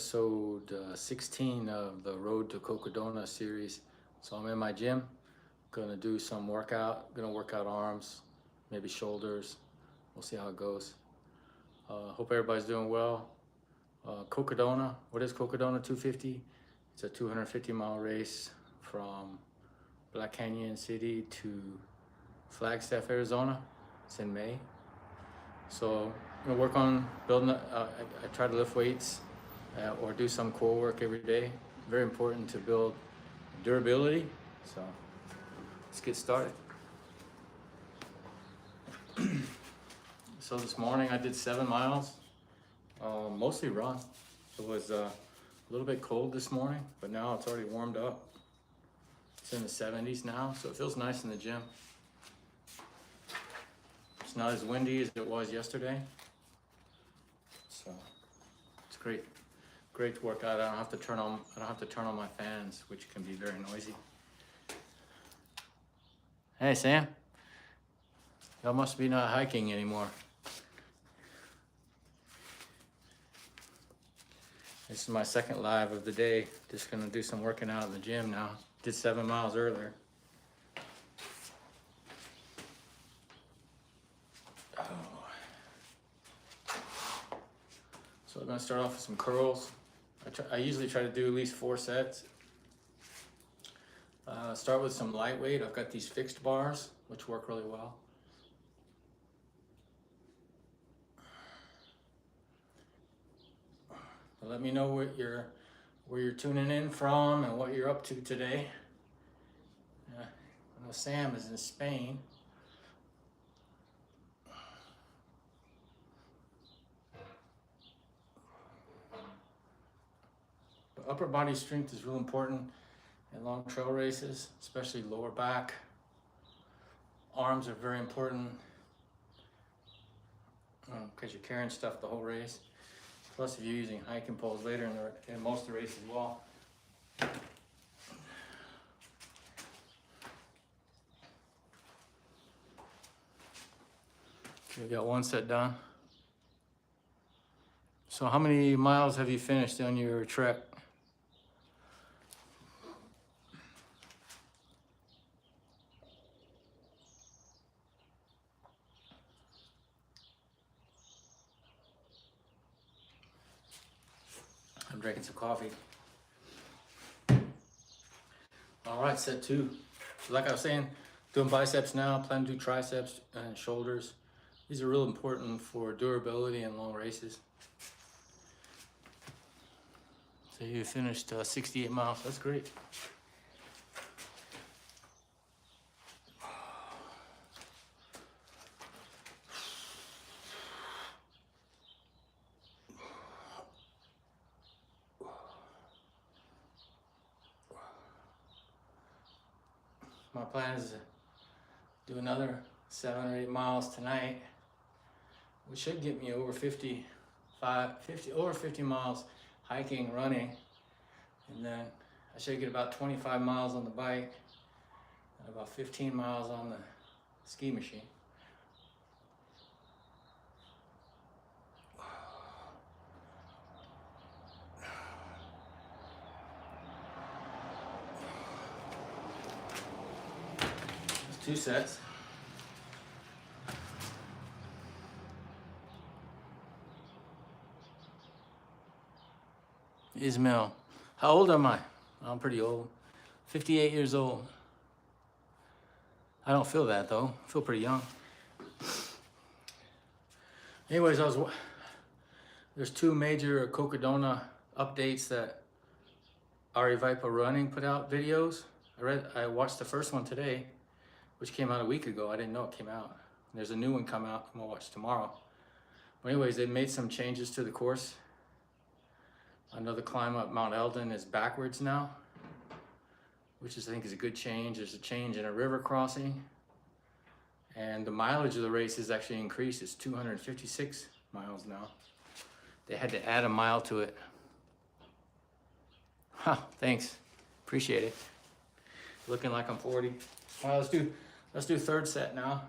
episode 16 of the Road to Cocodona series. So I'm in my gym, gonna do some workout, gonna work out arms, maybe shoulders. We'll see how it goes. Hope everybody's doing well. Cocodona, what is Cocodona 250? It's a 250-mile race from Black Canyon City to Flagstaff, Arizona. It's in May. So I'm gonna work on building, I try to lift weights or do some core work every day. Very important to build durability. So let's get started. So this morning I did 7 miles, mostly run. It was a little bit cold this morning, but now it's already warmed up. It's in the 70s now, so it feels nice in the gym. It's not as windy as it was yesterday, so it's great to work out. I don't have to turn on my fans, which can be very noisy. Hey Sam, y'all must be not hiking anymore. This is my second live of the day. Just gonna do some working out in the gym now. Did 7 miles earlier. So I'm gonna start off with some curls. I usually try to do at least 4 sets. Start with some lightweight. I've got these fixed bars, which work really well. Let me know where you're tuning in from and what you're up to today. I know Sam is in Spain. But upper body strength is real important in long trail races, especially lower back. Arms are very important because you're carrying stuff the whole race. Plus, if you're using hiking poles later in most of the race as well. Okay, we got 1 set done. So how many miles have you finished on your trek? I'm drinking some coffee. All right, set 2. So like I was saying, doing biceps now, plan to do triceps and shoulders. These are real important for durability and long races. So you finished 68 miles, that's great. My plan is to do another 7 or 8 miles tonight, which should get me over 50 miles hiking, running, and then I should get about 25 miles on the bike and about 15 miles on the ski machine. That's 2 sets. Ismail, how old am I? I'm pretty old, 58 years old. I don't feel that though, I feel pretty young. Anyways, there's 2 major Cocodona updates that Ari Vipa Running put out videos. I watched the first one today, which came out a week ago. I didn't know it came out. There's a new one come out I'm gonna watch tomorrow. But anyways, they made some changes to the course. I know the climb up Mount Eldon is backwards now, which I think is a good change. There's a change in a river crossing. And the mileage of the race has actually increased. It's 256 miles now. They had to add a mile to it. Huh, thanks, appreciate it. Looking like I'm 40. All right, let's do 3rd set now.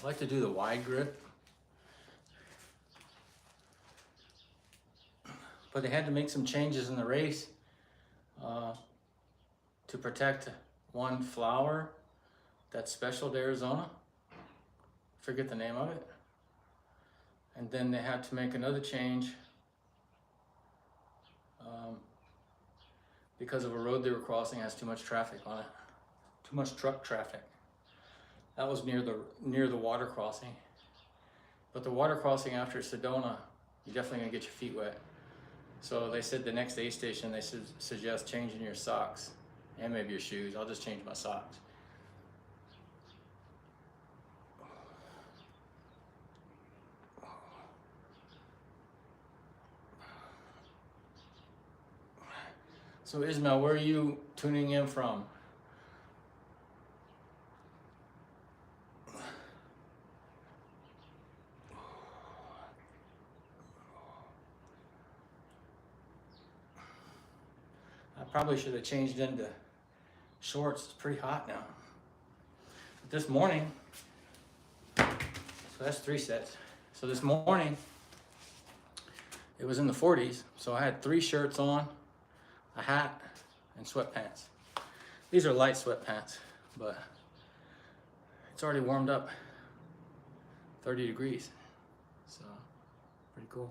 I like to do the wide grip, but they had to make some changes in the race to protect one flower that's special to Arizona. Forget the name of it. And then they had to make another change because of a road they were crossing has too much traffic on it, too much truck traffic. That was near the water crossing. But the water crossing after Sedona, you're definitely gonna get your feet wet. So they said the next aid station, they suggest changing your socks and maybe your shoes. I'll just change my socks. So Ismail, where are you tuning in from? I probably should have changed into shorts. It's pretty hot now. But this morning, so that's 3 sets. So this morning, it was in the 40s. So I had 3 shirts on, a hat, and sweatpants. These are light sweatpants, but it's already warmed up 30 degrees. So pretty cool.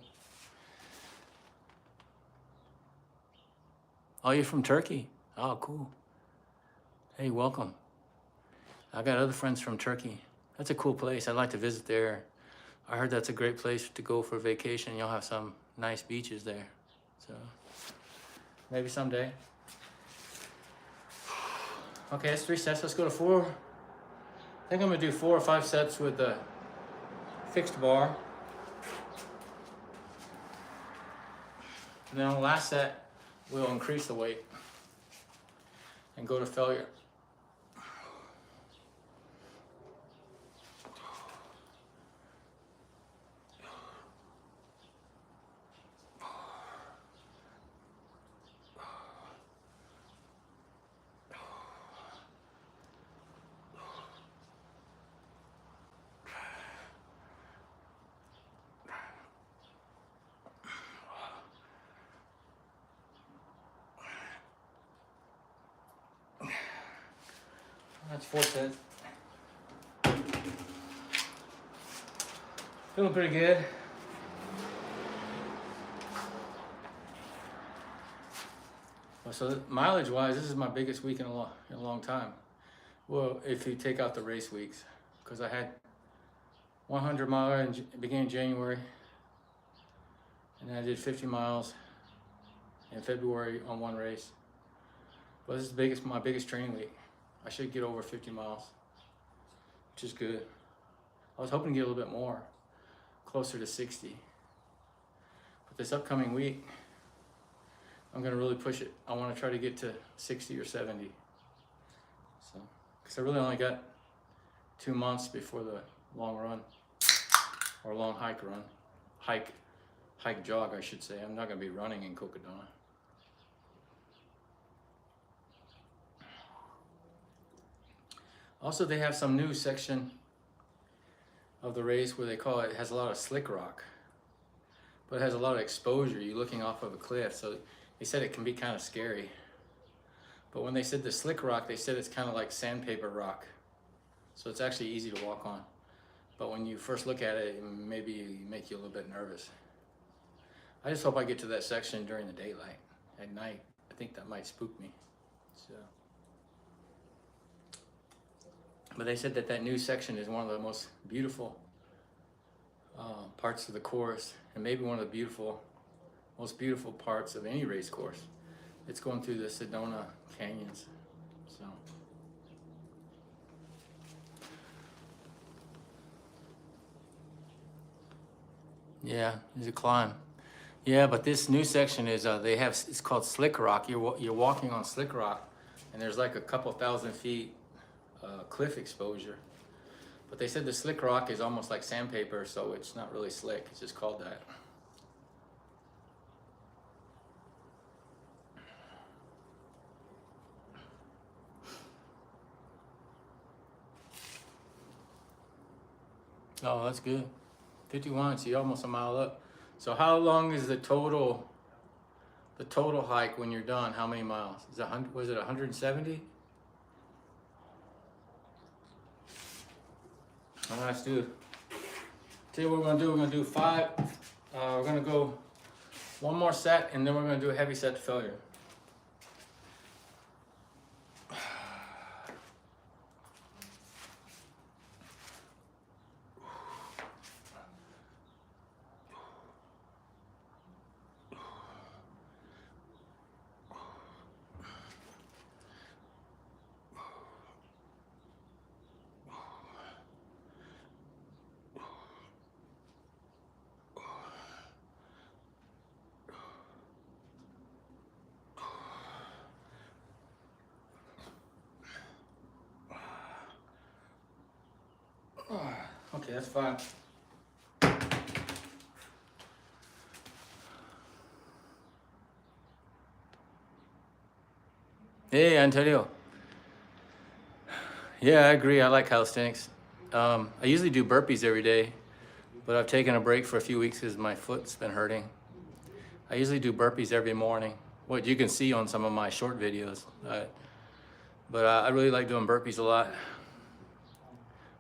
Oh, you're from Turkey? Oh, cool. Hey, welcome. I got other friends from Turkey. That's a cool place. I'd like to visit there. I heard that's a great place to go for vacation. You'll have some nice beaches there. So maybe someday. Okay, that's 3 sets. Let's go to 4. I think I'm gonna do 4 or 5 sets with the fixed bar. And then on the last set, we'll increase the weight and go to failure. That's 4 sets. Feeling pretty good. Well, so mileage wise, this is my biggest week in a long time. Well, if you take out the race weeks, because I had 100 miler in beginning of January, and then I did 50 miles in February on 1 race. But this is my biggest training week. I should get over 50 miles, which is good. I was hoping to get a little bit more, closer to 60. But this upcoming week, I'm gonna really push it. I wanna try to get to 60 or 70. So, because I really only got 2 months before the long run, or long hike jog, I should say. I'm not gonna be running in Cocodona. Also, they have some new section of the race where they call it has a lot of slick rock, but it has a lot of exposure. You're looking off of a cliff, so they said it can be kind of scary. But when they said the slick rock, they said it's kind of like sandpaper rock, so it's actually easy to walk on. But when you first look at it, maybe make you a little bit nervous. I just hope I get to that section during the daylight. At night, I think that might spook me. So. But they said that new section is one of the most beautiful parts of the course, and maybe one of the most beautiful parts of any race course. It's going through the Sedona canyons. So. Yeah, there's a climb. Yeah, but this new section is it's called slick rock. You're walking on slick rock, and there's like a couple thousand feet cliff exposure. But they said the slick rock is almost like sandpaper, so it's not really slick. It's just called that. Oh, that's good. 51, so you're almost a mile up. So how long is the total hike when you're done? How many miles? Is it 100, was it 170? All right, let's do it. Tell you what we're gonna do. We're gonna do 5. We're gonna go one more set, and then we're gonna do a heavy set to failure. Okay, that's fine. Hey, Antonio. Yeah, I agree. I like calisthenics. I usually do burpees every day, but I've taken a break for a few weeks because my foot's been hurting. I usually do burpees every morning, what you can see on some of my short videos. But I really like doing burpees a lot.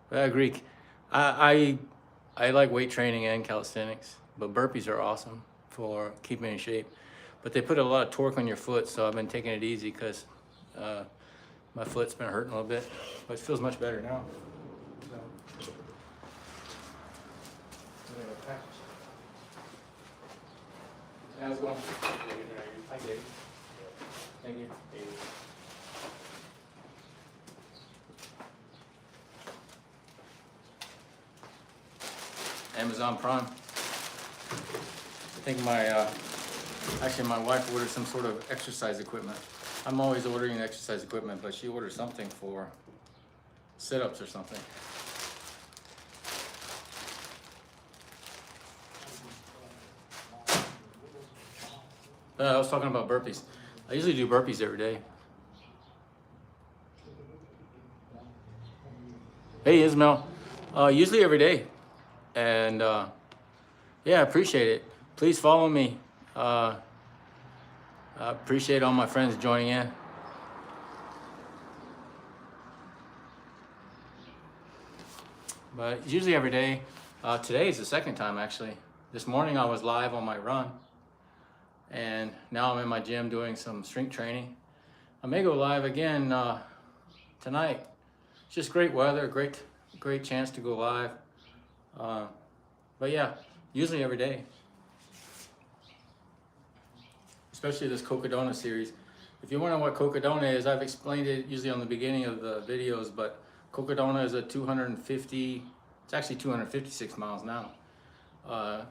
But I agree. I like weight training and calisthenics, but burpees are awesome for keeping in shape. But they put a lot of torque on your foot, so I've been taking it easy because my foot's been hurting a little bit, but it feels much better now. So. How's it going? Hi, David. Thank you. Amazon Prime. I think actually my wife ordered some sort of exercise equipment. I'm always ordering exercise equipment, but she ordered something for sit-ups or something. I was talking about burpees. I usually do burpees every day. Hey, Ismail. Usually every day. And yeah, I appreciate it. Please follow me. I appreciate all my friends joining in. But usually every day. Today is the second time actually. This morning I was live on my run. And now I'm in my gym doing some strength training. I may go live again tonight. It's just great weather, great chance to go live. But yeah, usually every day. Especially this Cocodona series. If you wonder what Cocodona is, I've explained it usually on the beginning of the videos, but Cocodona is a 250, it's actually 256 miles now,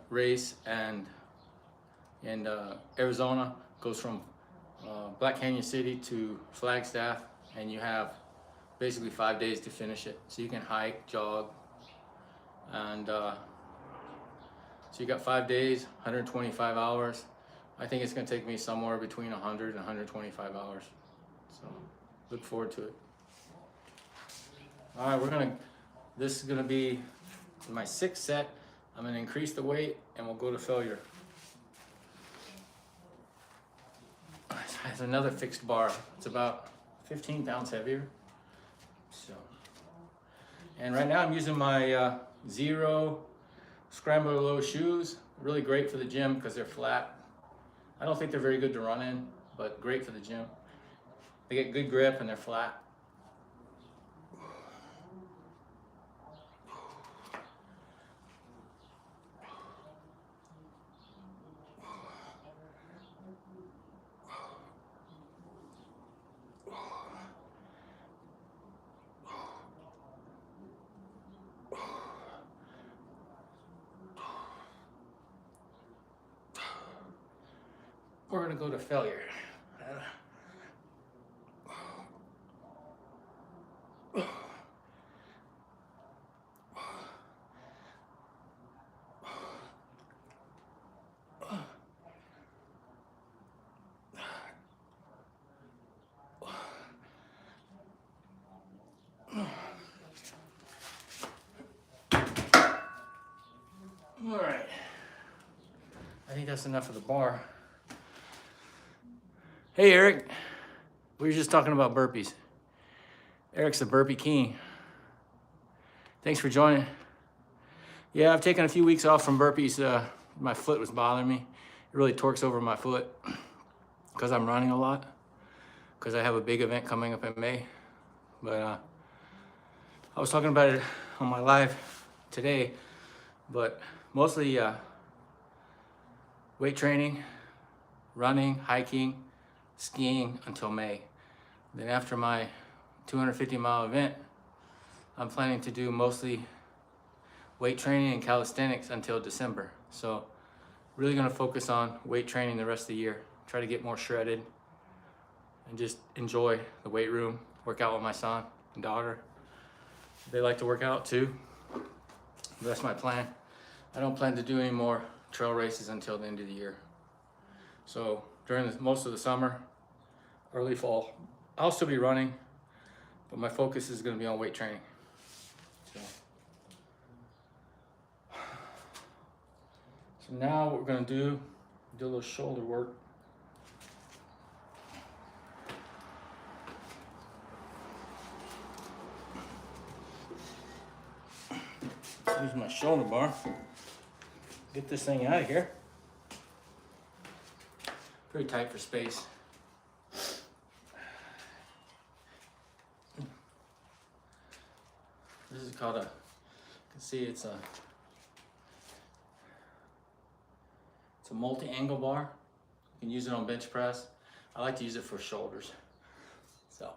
race, and in Arizona, goes from Black Canyon City to Flagstaff, and you have basically 5 days to finish it. So you can hike, jog, and so you got 5 days, 125 hours. I think it's gonna take me somewhere between 100 and 125 hours. So look forward to it. All right, this is gonna be my 6th set. I'm gonna increase the weight and we'll go to failure. It's another fixed bar. It's about 15 pounds heavier. So, and right now I'm using my Zero Scrambler Low shoes. Really great for the gym because they're flat. I don't think they're very good to run in, but great for the gym. They get good grip and they're flat. We're gonna go to failure. think that's enough of the bar. Hey, Eric. We were just talking about burpees. Eric's the burpee king. Thanks for joining. Yeah, I've taken a few weeks off from burpees. My foot was bothering me. It really torques over my foot because I'm running a lot, because I have a big event coming up in May. But I was talking about it on my live today, but mostly weight training, running, hiking, skiing until May. Then after my 250-mile event, I'm planning to do mostly weight training and calisthenics until December. So really gonna focus on weight training the rest of the year. Try to get more shredded and just enjoy the weight room, work out with my son and daughter. They like to work out too. That's my plan. I don't plan to do any more trail races until the end of the year. So during most of the summer, early fall, I'll still be running, but my focus is gonna be on weight training. So now what we're gonna do a little shoulder work. Use my shoulder bar. Get this thing out of here. Pretty tight for space. This is called you can see it's a multi-angle bar. You can use it on bench press. I like to use it for shoulders. So.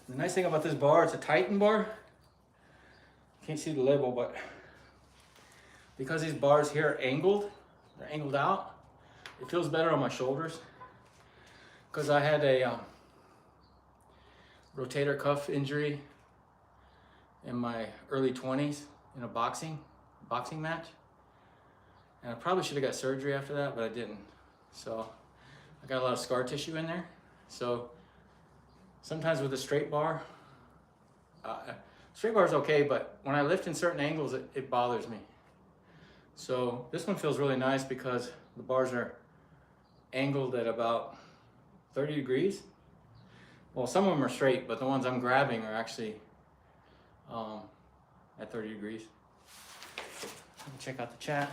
The nice thing about this bar, it's a Titan bar. You can't see the label, but because these bars here are angled, they're angled out, it feels better on my shoulders. Because I had a rotator cuff injury in my early 20s in a boxing match. And I probably should have got surgery after that, but I didn't. So I got a lot of scar tissue in there. So sometimes with a straight bar is okay, but when I lift in certain angles, it bothers me. So this one feels really nice because the bars are angled at about 30 degrees. Well, some of them are straight, but the ones I'm grabbing are actually at 30 degrees. Let me check out the chat.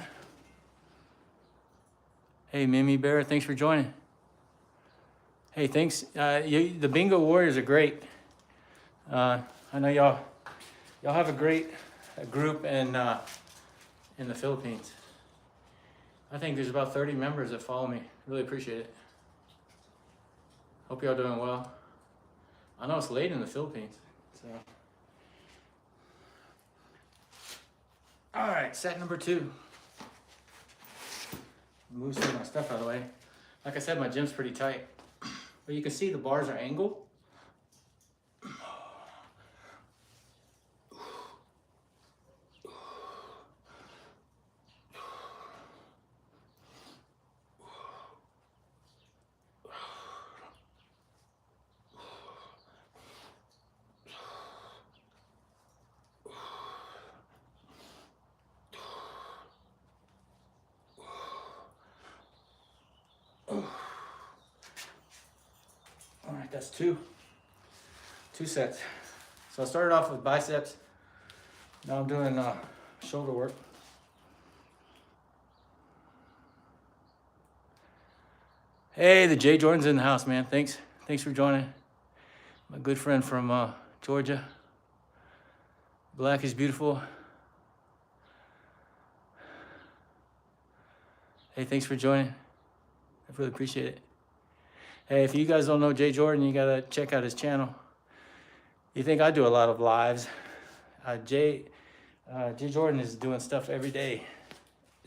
Hey, Mimi Bear, thanks for joining. Hey, thanks. The Bingo Warriors are great. I know y'all have a great group in the Philippines. I think there's about 30 members that follow me. Really appreciate it. Hope y'all doing well. I know it's late in the Philippines, so. All right, set number 2. Move some of my stuff out of the way. Like I said, my gym's pretty tight. But you can see the bars are angled. All right, that's two sets. So I started off with biceps. Now I'm doing shoulder work. Hey, the Jay Jordan's in the house, man. Thanks for joining. My good friend from Georgia. Black is beautiful. Hey, thanks for joining. I really appreciate it. Hey, if you guys don't know Jay Jordan, you gotta check out his channel. You think I do a lot of lives. Jay Jordan is doing stuff every day.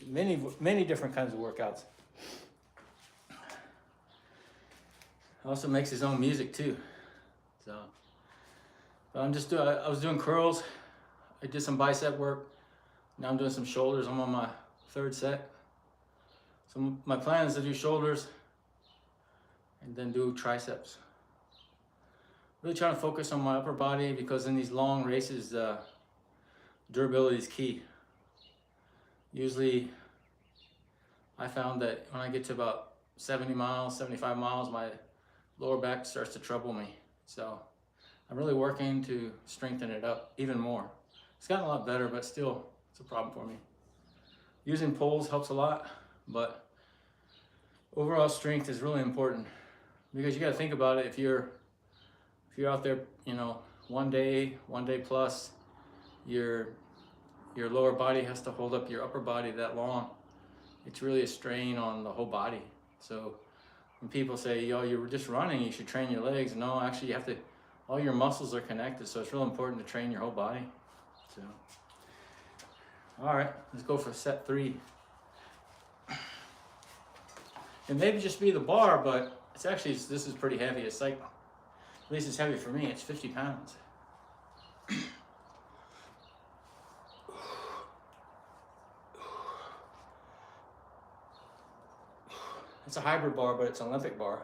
Many different kinds of workouts. Also makes his own music too. So I was doing curls. I did some bicep work. Now I'm doing some shoulders. I'm on my third set. So my plan is to do shoulders and then do triceps. Really trying to focus on my upper body because in these long races, durability is key. Usually I found that when I get to about 70 miles, 75 miles, my lower back starts to trouble me. So I'm really working to strengthen it up even more. It's gotten a lot better, but still it's a problem for me. Using poles helps a lot, but overall strength is really important because you got to think about it. If you're out there, you know, one day plus, your lower body has to hold up your upper body that long. It's really a strain on the whole body. So when people say, yo, you were just running, you should train your legs. No, actually you have to, all your muscles are connected. So it's real important to train your whole body. So, all right, let's go for set 3. It may just be the bar, but it's actually, this is pretty heavy. It's like, at least it's heavy for me. It's 50 pounds. It's a hybrid bar, but it's an Olympic bar.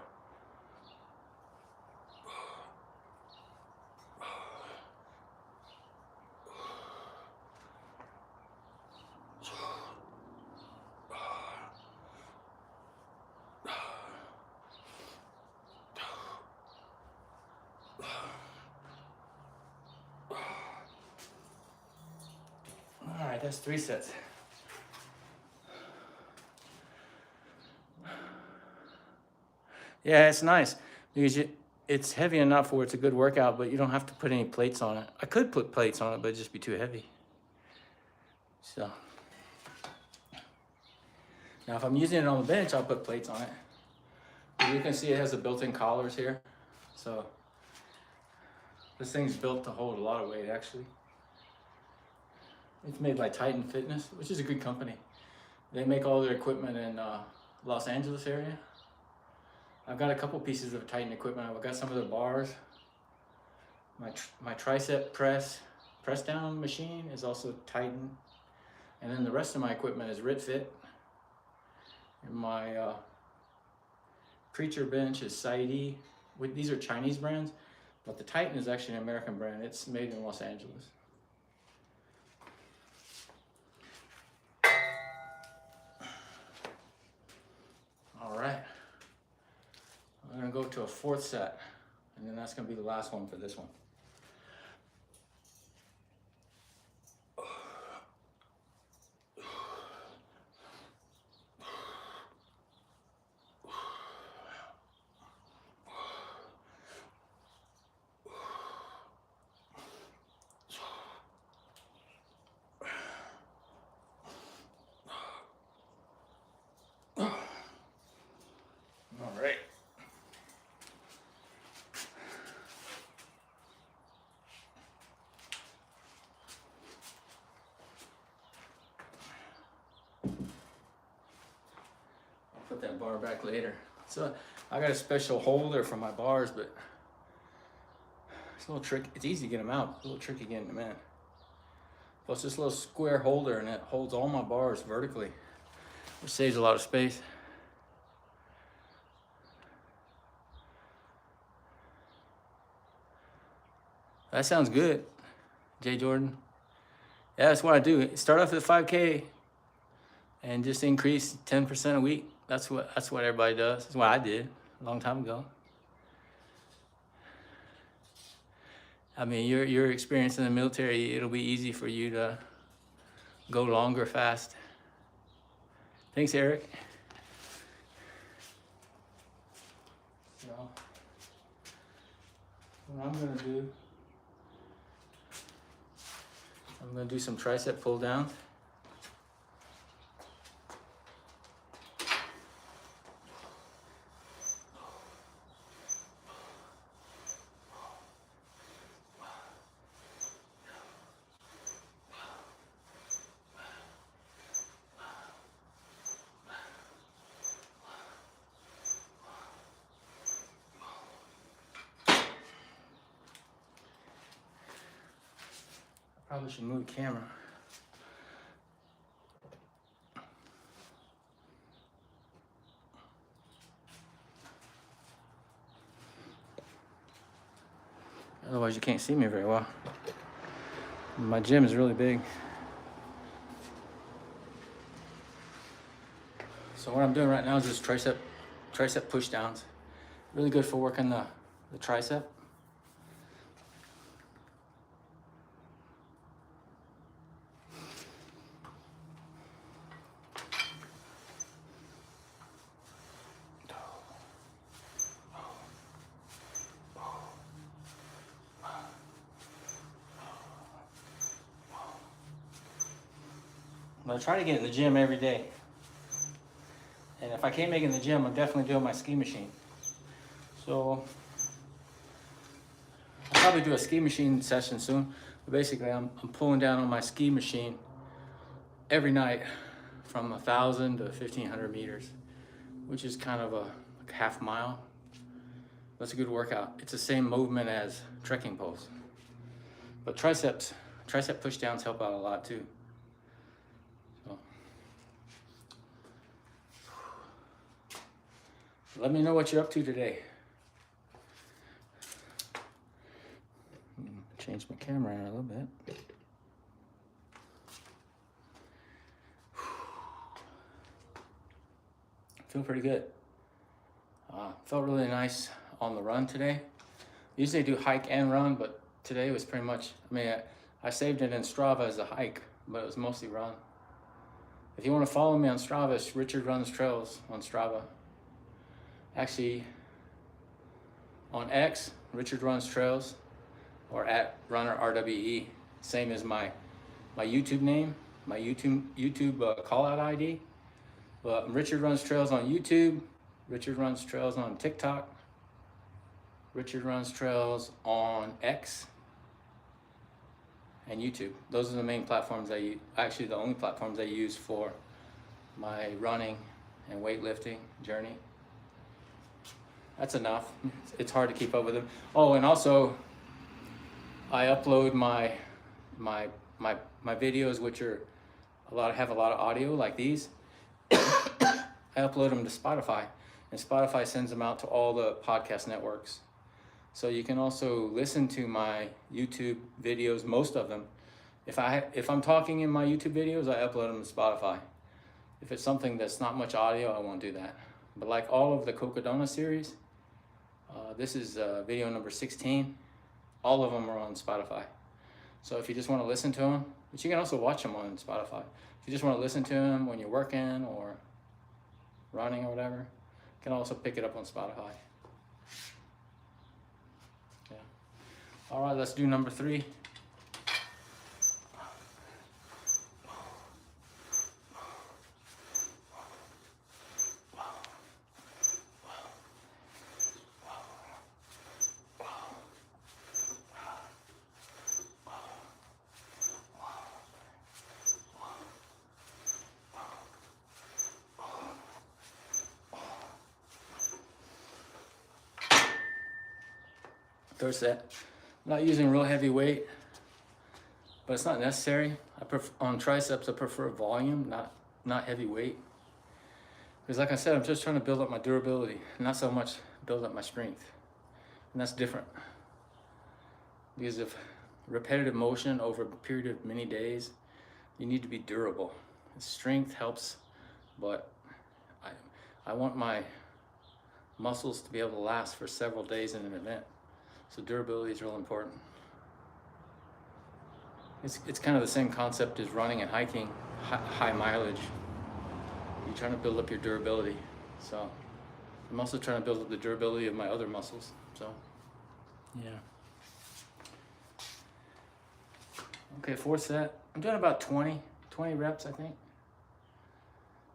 All right, that's 3 sets. Yeah, it's nice because it's heavy enough where it's a good workout, but you don't have to put any plates on it. I could put plates on it, but it'd just be too heavy. So now if I'm using it on the bench, I'll put plates on it. But you can see it has the built-in collars here. So this thing's built to hold a lot of weight, actually. It's made by Titan Fitness, which is a good company. They make all their equipment in Los Angeles area. I've got a couple pieces of Titan equipment. I've got some of their bars. My tricep press down machine is also Titan. And then the rest of my equipment is RitFit. And my preacher bench is Saidi. These are Chinese brands, but the Titan is actually an American brand. It's made in Los Angeles. All right. I'm gonna go to a 4th set, and then that's gonna be the last one for this one. All right. Put that bar back later. So I got a special holder for my bars, but it's a little tricky. It's easy to get them out. It's a little tricky getting them in. Plus this little square holder, and it holds all my bars vertically, which saves a lot of space. That sounds good, Jay Jordan. Yeah, that's what I do. Start off at 5K and just increase 10% a week. That's what everybody does. That's what I did a long time ago. I mean, your experience in the military, it'll be easy for you to go longer fast. Thanks, Eric. So, what I'm gonna do some tricep pull downs. Probably should move the camera. Otherwise you can't see me very well. My gym is really big. So what I'm doing right now is just tricep push downs. Really good for working the tricep. I try to get in the gym every day. And if I can't make it in the gym, I'm definitely doing my ski machine. So I'll probably do a ski machine session soon. But basically, I'm pulling down on my ski machine every night from 1,000 to 1,500 meters, which is kind of like a half mile. That's a good workout. It's the same movement as trekking poles. But tricep push downs help out a lot too. So let me know what you're up to today. Change my camera a little bit. Feel pretty good. Felt really nice on the run today. Usually I do hike and run, but today was pretty much, I saved it in Strava as a hike, but it was mostly run. If you want to follow me on Strava, it's Richard Runs Trails on Strava. Actually, on X, Richard Runs Trails, or at Runner RWE, same as my YouTube name, my YouTube call out ID. But Richard Runs Trails on YouTube, Richard Runs Trails on TikTok, Richard Runs Trails on X, and YouTube. Those are the main platforms I use. Actually, the only platforms I use for my running and weightlifting journey. That's enough. It's hard to keep up with them. Oh, and also, I upload my videos, which are have a lot of audio, like these. I upload them to Spotify, and Spotify sends them out to all the podcast networks. So you can also listen to my YouTube videos, most of them. If I'm talking in my YouTube videos, I upload them to Spotify. If it's something that's not much audio, I won't do that. But like all of the Cocodona series, this is video number 16. All of them are on Spotify. So if you just want to listen to them, but you can also watch them on Spotify. If you just want to listen to them when you're working or running or whatever, you can also pick it up on Spotify. Yeah. All right, let's do number 3. Third set. I'm not using real heavy weight, but it's not necessary. On triceps, I prefer volume, not heavy weight. Because like I said, I'm just trying to build up my durability, not so much build up my strength. And that's different. Because of repetitive motion over a period of many days, you need to be durable. Strength helps, but I want my muscles to be able to last for several days in an event. So durability is real important. It's kind of the same concept as running and hiking, high mileage. You're trying to build up your durability. So I'm also trying to build up the durability of my other muscles. So yeah. Okay, 4th set. I'm doing about 20 reps, I think.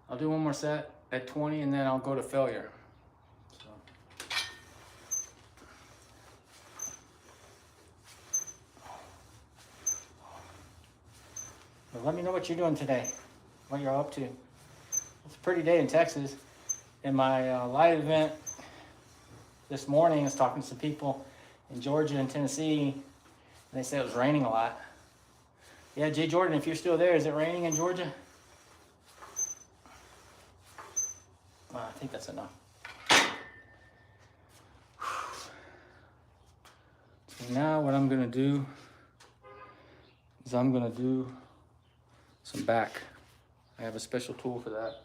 I'll do one more set at 20 and then I'll go to failure. Let me know what you're doing today, what you're up to. It's a pretty day in Texas. In my live event this morning, I was talking to some people in Georgia and Tennessee, and they said it was raining a lot. Yeah, Jay Jordan, if you're still there, is it raining in Georgia? I think that's enough. So now what I'm gonna do is I'm gonna do some back. I have a special tool for that.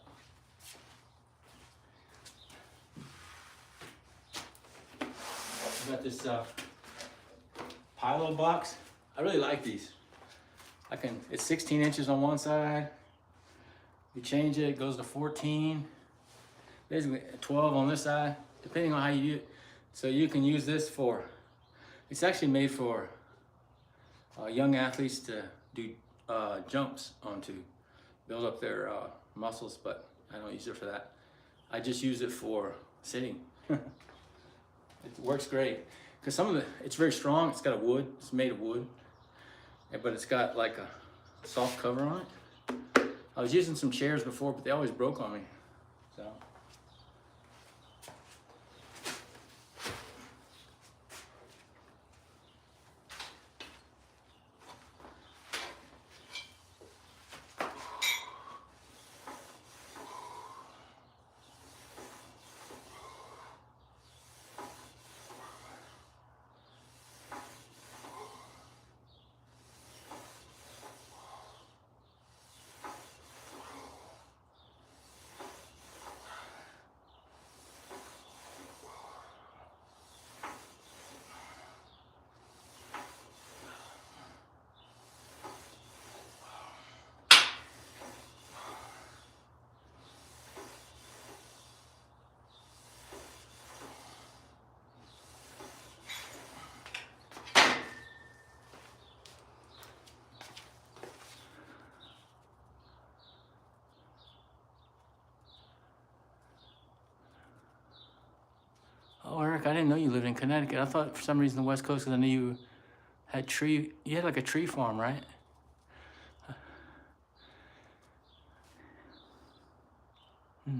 I got this Pilo box. I really like these. It's 16 inches on one side. You change it, it goes to 14. Basically 12 on this side, depending on how you do it. So you can use this for, it's actually made for young athletes to do jumps onto, build up their muscles, but I don't use it for that. I just use it for sitting. It works great. Because it's very strong, it's got a wood, it's made of wood, but it's got like a soft cover on it. I was using some chairs before, but they always broke on me, so. Oh, Eric, I didn't know you lived in Connecticut. I thought for some reason the West Coast, because I knew you had like a tree farm, right? Well,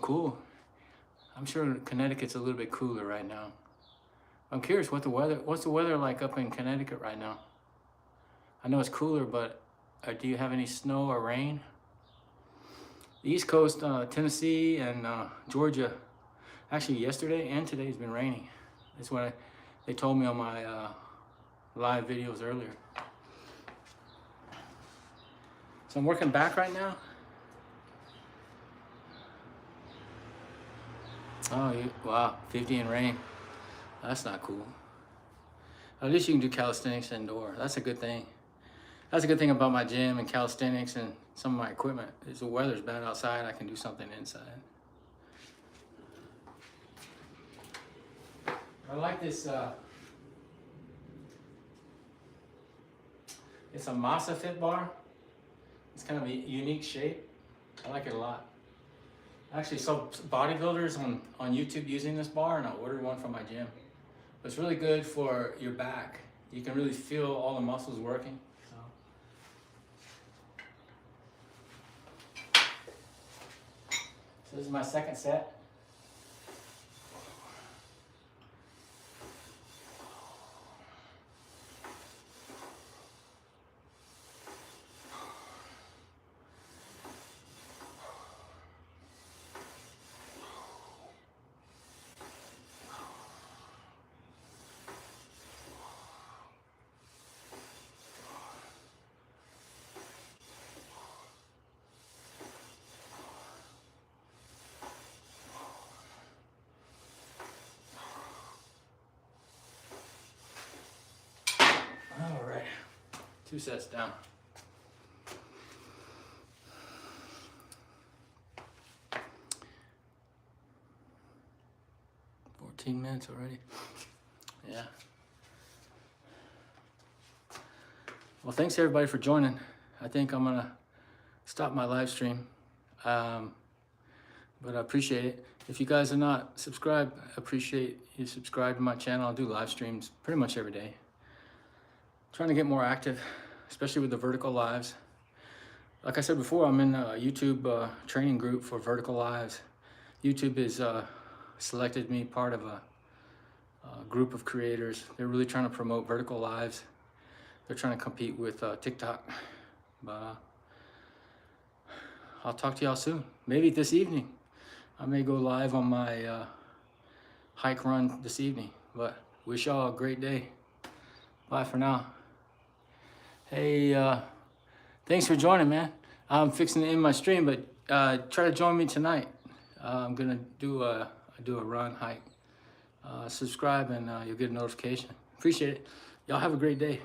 cool. I'm sure Connecticut's a little bit cooler right now. I'm curious what's the weather like up in Connecticut right now? I know it's cooler, but do you have any snow or rain? The East Coast, Tennessee and Georgia, actually yesterday and today has been raining. That's what they told me on my live videos earlier. So I'm working back right now. Oh, wow, 50 in rain. That's not cool. At least you can do calisthenics indoor. That's a good thing. That's a good thing about my gym and calisthenics and some of my equipment is the weather's bad outside, I can do something inside. I like this, it's a Masa Fit bar. It's kind of a unique shape. I like it a lot. I actually saw bodybuilders on YouTube using this bar and I ordered one from my gym. But it's really good for your back. You can really feel all the muscles working. So this is my second set. All right, 2 sets down. Minutes already. Yeah. Well, thanks everybody for joining. I think I'm gonna stop my live stream, but I appreciate it. If you guys are not subscribed, I appreciate you subscribe to my channel. I'll do live streams pretty much every day. Trying to get more active, especially with the vertical lives. Like I said before, I'm in a YouTube training group for vertical lives. YouTube is selected me part of group of creators. They're really trying to promote vertical lives. They're trying to compete with TikTok. But I'll talk to y'all soon. Maybe this evening. I may go live on my hike run this evening. But wish y'all a great day. Bye for now. Hey, thanks for joining, man. I'm fixing to end my stream, but try to join me tonight. I'm gonna do a run hike. Subscribe and you'll get a notification. Appreciate it. Y'all have a great day.